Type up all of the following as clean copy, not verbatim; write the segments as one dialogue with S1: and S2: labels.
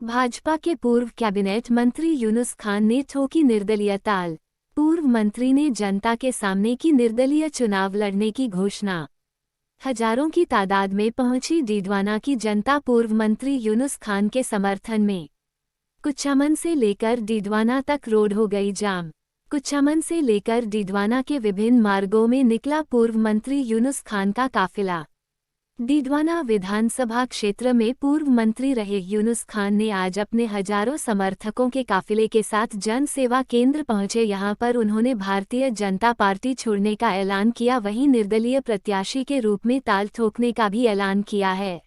S1: भाजपा के पूर्व कैबिनेट मंत्री यूनुस खान ने ठोकी निर्दलीय ताल। पूर्व मंत्री ने जनता के सामने की निर्दलीय चुनाव लड़ने की घोषणा। हजारों की तादाद में पहुंची डीडवाना की जनता पूर्व मंत्री यूनुस खान के समर्थन में। कुचामन से लेकर डीडवाना तक रोड हो गई जाम। कुचामन से लेकर डीडवाना के विभिन्न मार्गों में निकला पूर्व मंत्री यूनुस खान का काफिला। डीडवाना विधानसभा क्षेत्र में पूर्व मंत्री रहे यूनुस खान ने आज अपने हजारों समर्थकों के काफिले के साथ जन सेवा केंद्र पहुंचे। यहां पर उन्होंने भारतीय जनता पार्टी छोड़ने का ऐलान किया, वहीं निर्दलीय प्रत्याशी के रूप में ताल ठोकने का भी ऐलान किया है।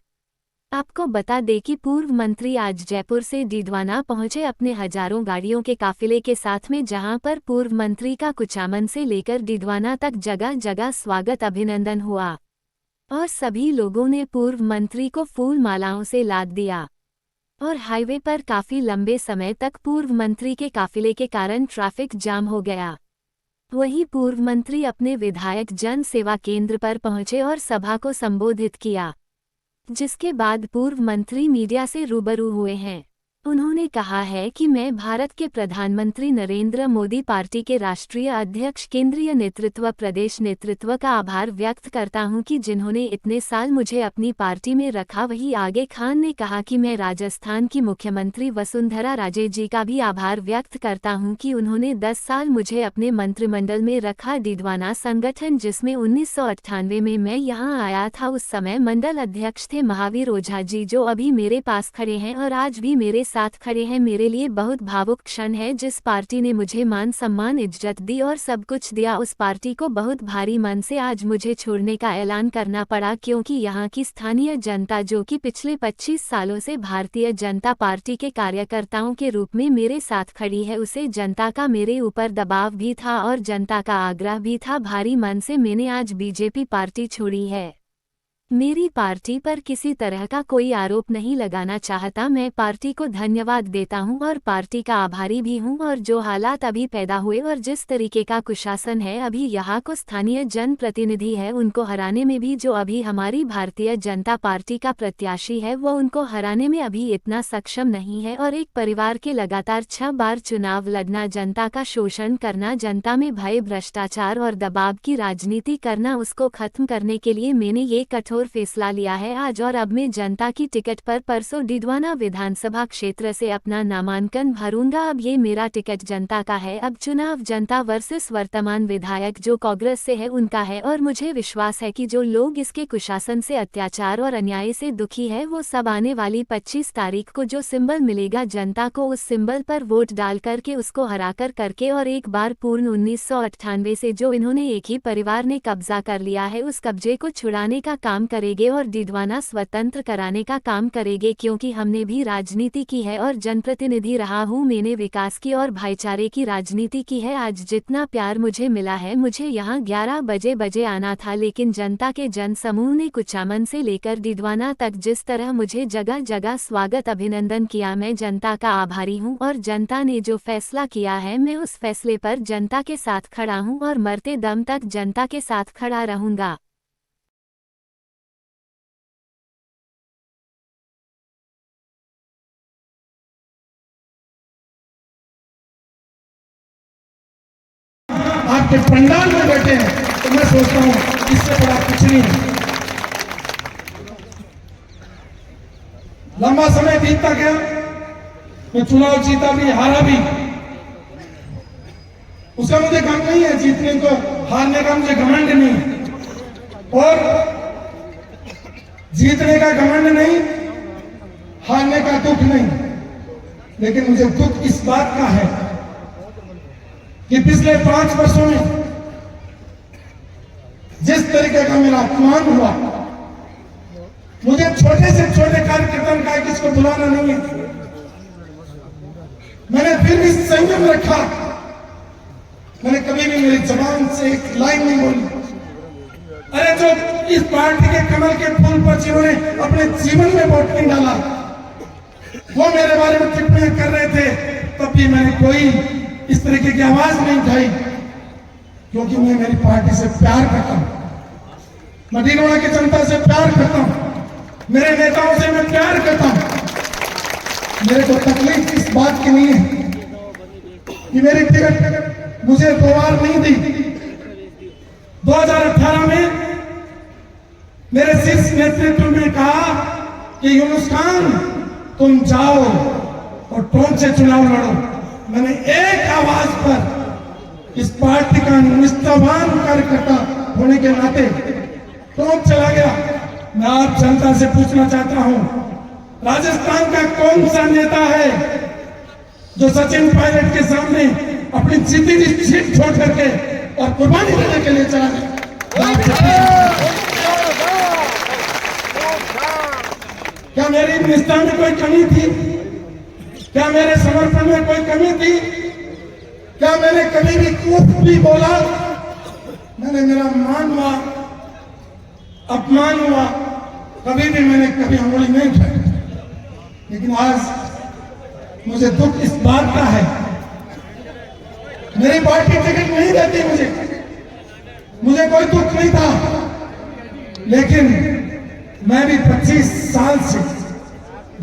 S1: आपको बता दें कि पूर्व मंत्री आज जयपुर से डीडवाना पहुंचे अपने हजारों गाड़ियों के काफिले के साथ में, जहां पर पूर्व मंत्री का कुचामन से लेकर डीडवाना तक जगह जगह स्वागत अभिनंदन हुआ और सभी लोगों ने पूर्व मंत्री को फूल मालाओं से लाद दिया और हाईवे पर काफी लंबे समय तक पूर्व मंत्री के काफिले के कारण ट्रैफिक जाम हो गया। वहीं पूर्व मंत्री अपने विधायक जन सेवा केंद्र पर पहुंचे और सभा को संबोधित किया, जिसके बाद पूर्व मंत्री मीडिया से रूबरू हुए हैं। उन्होंने कहा है कि मैं भारत के प्रधानमंत्री नरेंद्र मोदी, पार्टी के राष्ट्रीय अध्यक्ष, केंद्रीय नेतृत्व, प्रदेश नेतृत्व का आभार व्यक्त करता हूं कि जिन्होंने इतने साल मुझे अपनी पार्टी में रखा। वहीं आगे खान ने कहा कि मैं राजस्थान की मुख्यमंत्री वसुंधरा राजे जी का भी आभार व्यक्त करता हूं कि उन्होंने 10 साल मुझे अपने मंत्रिमंडल में रखा। डीडवाना संगठन जिसमें 1998 में मैं यहां आया था, उस समय मंडल अध्यक्ष थे महावीर ओझा जी, जो अभी मेरे पास खड़े हैं और आज भी मेरे साथ खड़े हैं। मेरे लिए बहुत भावुक क्षण है। जिस पार्टी ने मुझे मान सम्मान इज्जत दी और सब कुछ दिया, उस पार्टी को बहुत भारी मन से आज मुझे छोड़ने का ऐलान करना पड़ा, क्योंकि यहाँ की स्थानीय जनता, जो कि पिछले 25 सालों से भारतीय जनता पार्टी के कार्यकर्ताओं के रूप में मेरे साथ खड़ी है, उसे जनता का मेरे ऊपर दबाव भी था और जनता का आग्रह भी था। भारी मन से मैंने आज बीजेपी पार्टी छोड़ी है। मेरी पार्टी पर किसी तरह का कोई आरोप नहीं लगाना चाहता। मैं पार्टी को धन्यवाद देता हूं और पार्टी का आभारी भी हूं। और जो हालात अभी पैदा हुए और जिस तरीके का कुशासन है अभी यहाँ को स्थानीय जनप्रतिनिधि है, उनको हराने में भी जो अभी हमारी भारतीय जनता पार्टी का प्रत्याशी है, वो उनको हराने में अभी इतना सक्षम नहीं है। और एक परिवार के लगातार 6 बार चुनाव लड़ना, जनता का शोषण करना, जनता में भय, भ्रष्टाचार और दबाव की राजनीति करना, उसको खत्म करने के लिए मैंने ये कठोर फैसला लिया है आज। और अब मैं जनता की टिकट पर परसों डीडवाना विधानसभा क्षेत्र से अपना नामांकन भरूंगा। अब ये मेरा टिकट जनता का है। अब चुनाव जनता वर्सेस वर्तमान विधायक जो कांग्रेस से है उनका है। और मुझे विश्वास है कि जो लोग इसके कुशासन से, अत्याचार और अन्याय से दुखी है, वो सब आने वाली 25 तारीख को जो सिंबल मिलेगा जनता को, उस सिंबल पर वोट डाल करके उसको हराकर करके और एक बार पूर्ण 1998 से जो इन्होंने एक ही परिवार ने कब्जा कर लिया है, उस कब्जे को छुड़ाने का काम करेंगे और डीडवाना स्वतंत्र कराने का काम करेंगे। क्योंकि हमने भी राजनीति की है और जनप्रतिनिधि रहा हूँ। मैंने विकास की और भाईचारे की राजनीति की है। आज जितना प्यार मुझे मिला है, मुझे यहाँ 11 बजे आना था, लेकिन जनता के जन समूह ने कुचामन से लेकर डीडवाना तक जिस तरह मुझे जगह जगह स्वागत अभिनंदन किया, मैं जनता का आभारी हूँ। और जनता ने जो फैसला किया है, मैं उस फैसले पर जनता के साथ खड़ा हूँ और मरते दम तक जनता के साथ खड़ा रहूँगा।
S2: आपके पंडाल में बैठे हैं, तो मैं सोचता हूं इससे बड़ा कुछ नहीं है। लंबा समय बीतता गया, मैं चुनाव जीता भी, हारा भी। उसका मुझे गम नहीं है, जीतने को, हारने का मुझे घमंड नहीं है। और जीतने का घमंड नहीं, हारने का दुख नहीं, लेकिन मुझे दुख इस बात का है कि पिछले 5 वर्षों में जिस तरीके का मेरा अपमान हुआ, मुझे छोटे से छोटे कार्यकर्ता का किसको बुलाना नहीं है, मैंने फिर भी संयम रखा। मैंने कभी भी मेरी जबान से एक लाइन नहीं बोली। अरे जो इस पार्टी के कमल के फूल पर जिन्होंने अपने जीवन में वोट नहीं डाला, वो मेरे बारे में टिप्पणियां कर रहे थे, तब भी मैंने कोई इस तरीके की आवाज नहीं उठाई, क्योंकि मैं मेरी पार्टी से प्यार करता हूं, मैं डीडवाना की जनता से प्यार करता हूं, मेरे नेताओं से मैं प्यार करता हूं। मेरे को तकलीफ इस बात की नहीं है कि मेरी टिकट मुझे 2 बार नहीं दी। 2018 में मेरे शीर्ष नेतृत्व ने कहा कि यूनुस खान तुम जाओ और टोंक से चुनाव लड़ो। मैंने एक आवाज पर इस पार्टी का निष्ठावान कार्यकर्ता होने के नाते टोंक चला गया। मैं आप जनता से पूछना चाहता हूं, राजस्थान का कौन सा नेता है जो सचिन पायलट के सामने अपनी जीती हुई सीट छोड़ करके और कुर्बानी देने के लिए चला गया? क्या मेरी निष्ठा में कोई कमी थी? क्या मेरे समर्पण में कोई कमी थी? क्या मैंने कभी भी कूफ भी बोला? मैंने मेरा मान हुआ, अपमान हुआ, कभी भी मैंने कभी उंगली नहीं उठाई। लेकिन आज मुझे दुख इस बात का है, मेरी पार्टी टिकट नहीं देती मुझे कोई दुख नहीं था, लेकिन मैं भी 25 साल से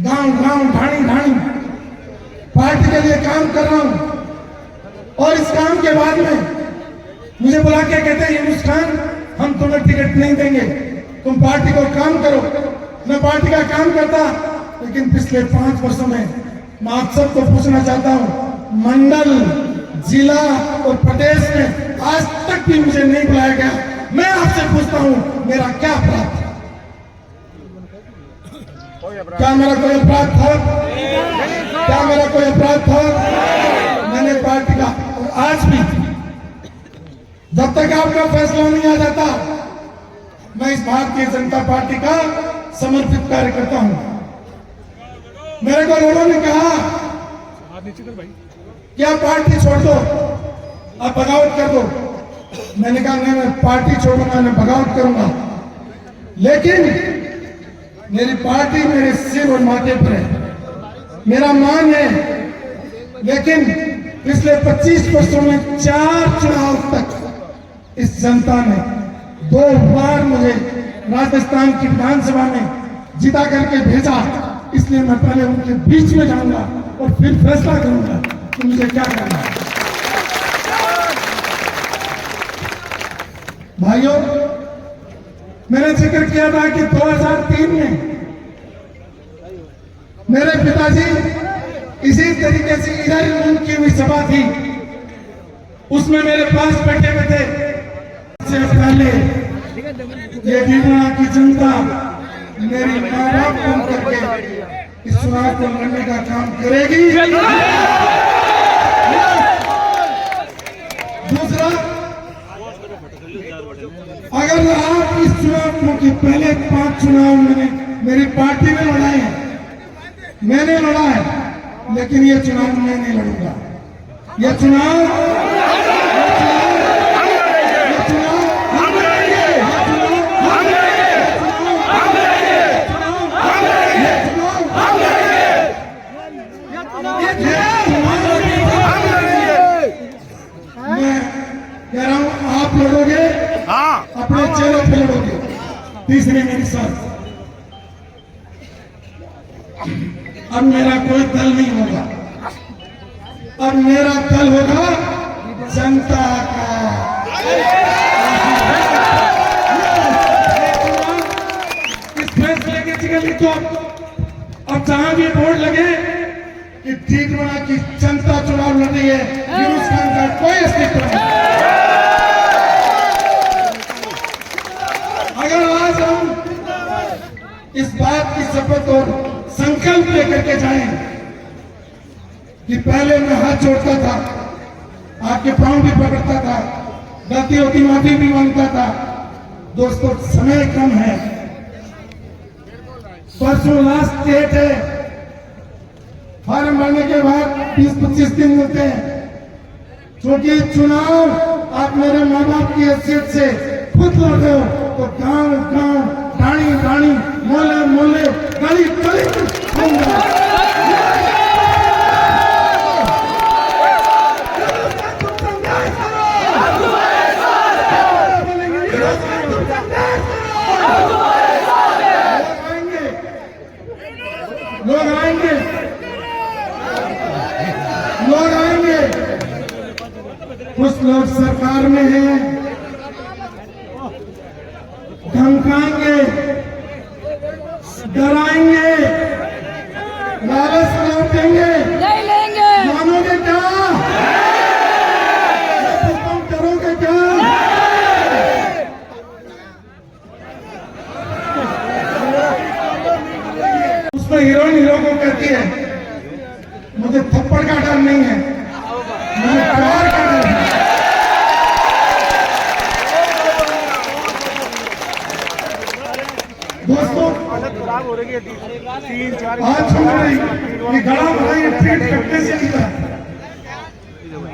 S2: गांव गांव ढाणी ढाणी पार्टी के लिए काम कर रहा हूं। और इस काम के बाद में मुझे बुला के कहते हैं यूनुस खान हम तुम्हें टिकट नहीं देंगे, तुम पार्टी को काम करो। मैं पार्टी का काम करता, लेकिन पिछले 5 वर्षों में मैं आप सबको पूछना चाहता हूं, मंडल, जिला और प्रदेश में आज तक भी मुझे नहीं बुलाया गया। मैं आपसे पूछता हूं, मेरा क्या अपराध था? क्या मेरा कोई अपराध था? क्या मेरा कोई अपराध था? मैंने पार्टी का, और आज भी जब तक आपका फैसला नहीं आ जाता, मैं इस भारतीय जनता पार्टी का समर्पित कार्यकर्ता हूं। मेरे को लोगों ने कहा कि आप पार्टी छोड़ दो, आप बगावत कर दो। मैंने कहा नहीं, मैं पार्टी छोड़ूंगा, मैं बगावत करूंगा, लेकिन मेरी पार्टी मेरे सिर और माथे पर है, मेरा मान है। लेकिन पिछले 25 वर्षों में 4 चुनाव तक इस जनता ने 2 बार मुझे राजस्थान की विधानसभा में जिता करके भेजा। इसलिए मैं पहले उनके बीच में जाऊंगा और फिर फैसला करूंगा कि मुझे क्या करना है। भाइयों, मैंने जिक्र किया था कि 2003 में मेरे पिताजी इसी तरीके से इधर उनकी हुई सभा थी, उसमें मेरे पास बैठे हुए थे। इससे पहले ये गिरना की जनता मेरी माँ बाप बन करके इस चुनाव को लड़ने का काम करेगी। दूसरा, अगर आप इस चुनाव के पहले 5 चुनाव मेरी पार्टी ने लड़ाए हैं, मैंने लड़ा है, लेकिन ये चुनाव मैं नहीं लड़ूंगा। ये चुनाव कह रहा हूं, आप लड़ोगे, अपने चेहरे पे लड़ोगे। तीसरी मेरी साथ, अब मेरा कोई दल नहीं होगा, अब मेरा दल होगा जनता का। इस फैसले के जगह तो अब जहां भी बोर्ड लगे कि ढीडवाना की जनता चुनाव लड़ रही है, यूनुस खान का कोई अस्तित्व नहीं। अगर आज हम इस बात की शपथ और संकल्प लेकर के जाएं कि पहले मैं हाथ जोड़ता था, आपके पांव भी पकड़ता था, गलती होती माफी भी मांगता था। दोस्तों, समय कम है, परसों लास्ट डेट है, फॉर्म भरने के बाद 20-25 दिन मिलते हैं, क्योंकि चुनाव आप मेरे माँ बाप की हैसियत से खुद लड़ रहे हो, तो गांव गांव, ढाणी ढाणी, मोहल्ले मोहल्ले, गली गली लोग आएंगे, कुछ लोग सरकार में हैं, धमकाएंगे, डराएंगे, लालच लौटेंगे,
S3: नहीं लेंगे।
S2: मानोगे क्या? तुम करोगे क्या? उसमें हीरोइन हीरो को कहती है मुझे थप्पड़ का डर नहीं है, मुझे प्यार का डर है। दोस्तों आज हमारी ये गड़ा भरा ये ट्वीट करने से नहीं था।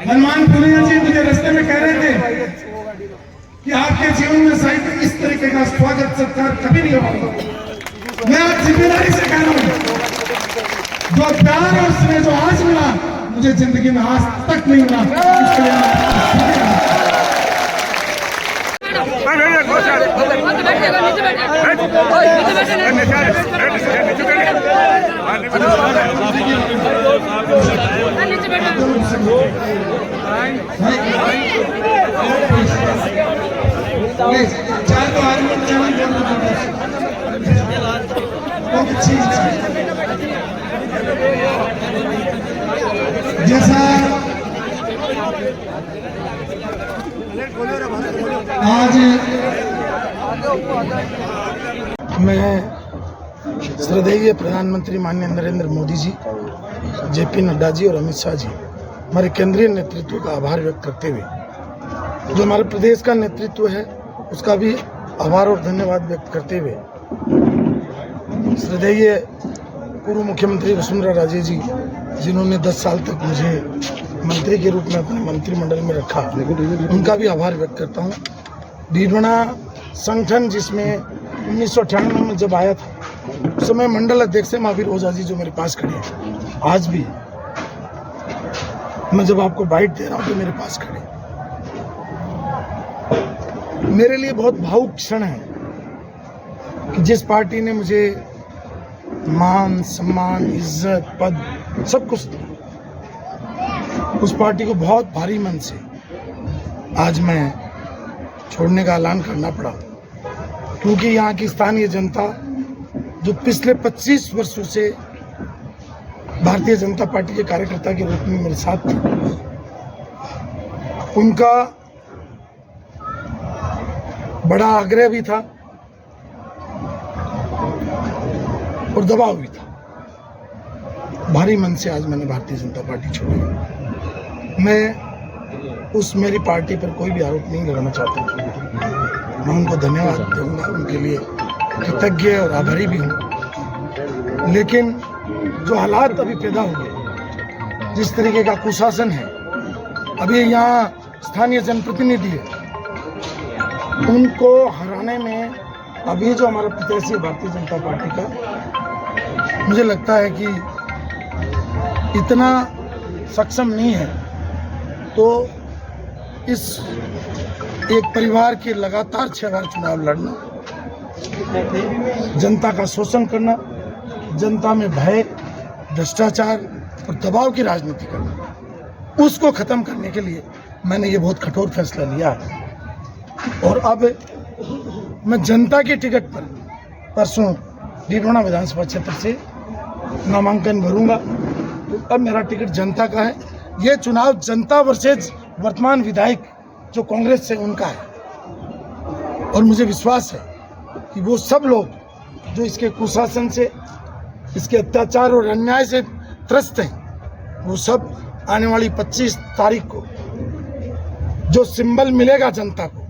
S2: हनुमान पुनिया जी मुझे रास्ते में कह रहे थे कि आपके जीवन में शायद इस तरीके का स्वागत सत्कार कभी नहीं होगा। मैं आज जिम्मेदारी से कह रहा हूं, जो प्यार और स्नेह जो आज मिला मुझे जिंदगी में आज तक नहीं मिला। इसके लिए चार तो आदमी बहुत अच्छी जैसा आज मैं श्रद्धेय प्रधानमंत्री माननीय नरेंद्र मोदी जी, जेपी नड्डा जी और अमित शाह जी, हमारे केंद्रीय नेतृत्व का आभार व्यक्त करते हुए जो हमारे प्रदेश का नेतृत्व है उसका भी आभार और धन्यवाद व्यक्त करते हुए श्रद्धेय पूर्व मुख्यमंत्री वसुंधरा राजे जी, जिन्होंने 10 साल तक मुझे मंत्री के रूप में अपने मंत्रिमंडल में रखा, उनका भी आभार व्यक्त करता हूँ। डीडवाना संगठन जिसमें 1998 में जब आया था उस समय मंडल अध्यक्ष है महावीर ओझा जी जो मेरे पास खड़े हैं। आज भी मैं जब आपको बाइट दे रहा हूँ तो मेरे पास खड़े। मेरे लिए बहुत भावुक क्षण है कि जिस पार्टी ने मुझे मान सम्मान इज्जत पद सब कुछ दिया, उस पार्टी को बहुत भारी मन से आज मैं छोड़ने का ऐलान करना पड़ा, क्योंकि यहाँ की स्थानीय जनता जो पिछले 25 वर्षों से भारतीय जनता पार्टी के कार्यकर्ता के रूप में मेरे साथ थी, उनका बड़ा आग्रह भी था और दबाव भी था। भारी मन से आज मैंने भारतीय जनता पार्टी छोड़ी। मैं उस मेरी पार्टी पर कोई भी आरोप नहीं लगाना चाहता। मैं उनको धन्यवाद दूंगा, उनके लिए कृतज्ञ और आभारी भी हूँ। लेकिन जो हालात अभी पैदा हुए, जिस तरीके का कुशासन है, अभी यहाँ स्थानीय जनप्रतिनिधि है, उनको हराने में अभी जो हमारा प्रत्याशी है भारतीय जनता पार्टी का, मुझे लगता है कि इतना सक्षम नहीं है। तो इस एक परिवार के लगातार 6 बार चुनाव लड़ना, जनता का शोषण करना, जनता में भय, भ्रष्टाचार और दबाव की राजनीति करना, उसको खत्म करने के लिए मैंने ये बहुत कठोर फैसला लिया है। और अब मैं जनता के टिकट पर परसों डीडवाना विधानसभा क्षेत्र से नामांकन भरूंगा। तो अब मेरा टिकट जनता का है। ये चुनाव जनता वर्सेज वर्तमान विधायक जो कांग्रेस से उनका है, और मुझे विश्वास है कि वो सब लोग जो इसके कुशासन से, इसके अत्याचार और अन्याय से त्रस्त हैं, वो सब आने वाली 25 तारीख को जो सिंबल मिलेगा जनता को,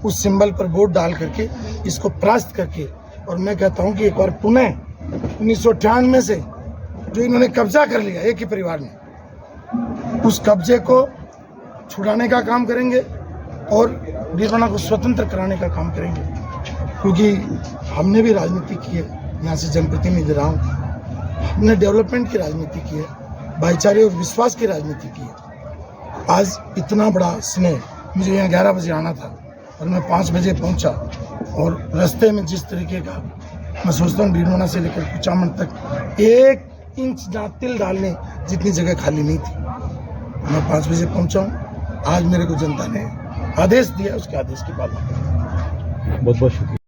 S2: उस सिंबल पर वोट डाल करके इसको परास्त करके, और मैं कहता हूं कि एक बार पुनः 1998 से जो इन्होंने कब्जा कर लिया एक ही परिवार ने, उस कब्जे को छुड़ाने का काम करेंगे और डीडवाना को स्वतंत्र कराने का काम करेंगे। क्योंकि हमने भी राजनीति की है, यहाँ से जनप्रतिनिधि रहा हूँ, हमने डेवलपमेंट की राजनीति की है, भाईचारे और विश्वास की राजनीति की है। आज इतना बड़ा स्नेह, मुझे यहाँ 11 बजे आना था और मैं 5 बजे पहुँचा, और रास्ते में जिस तरीके का मैं सोचता हूँ डीडवाना से लेकर कुचामन तक 1 इंच जहाँ तिल डालने जितनी जगह खाली नहीं थी। मैं 5 बजे पहुँचा हूँ आज मेरे को जनता ने आदेश दिया, उसके आदेश की पालना करूंगा।
S3: बहुत बहुत शुक्रिया।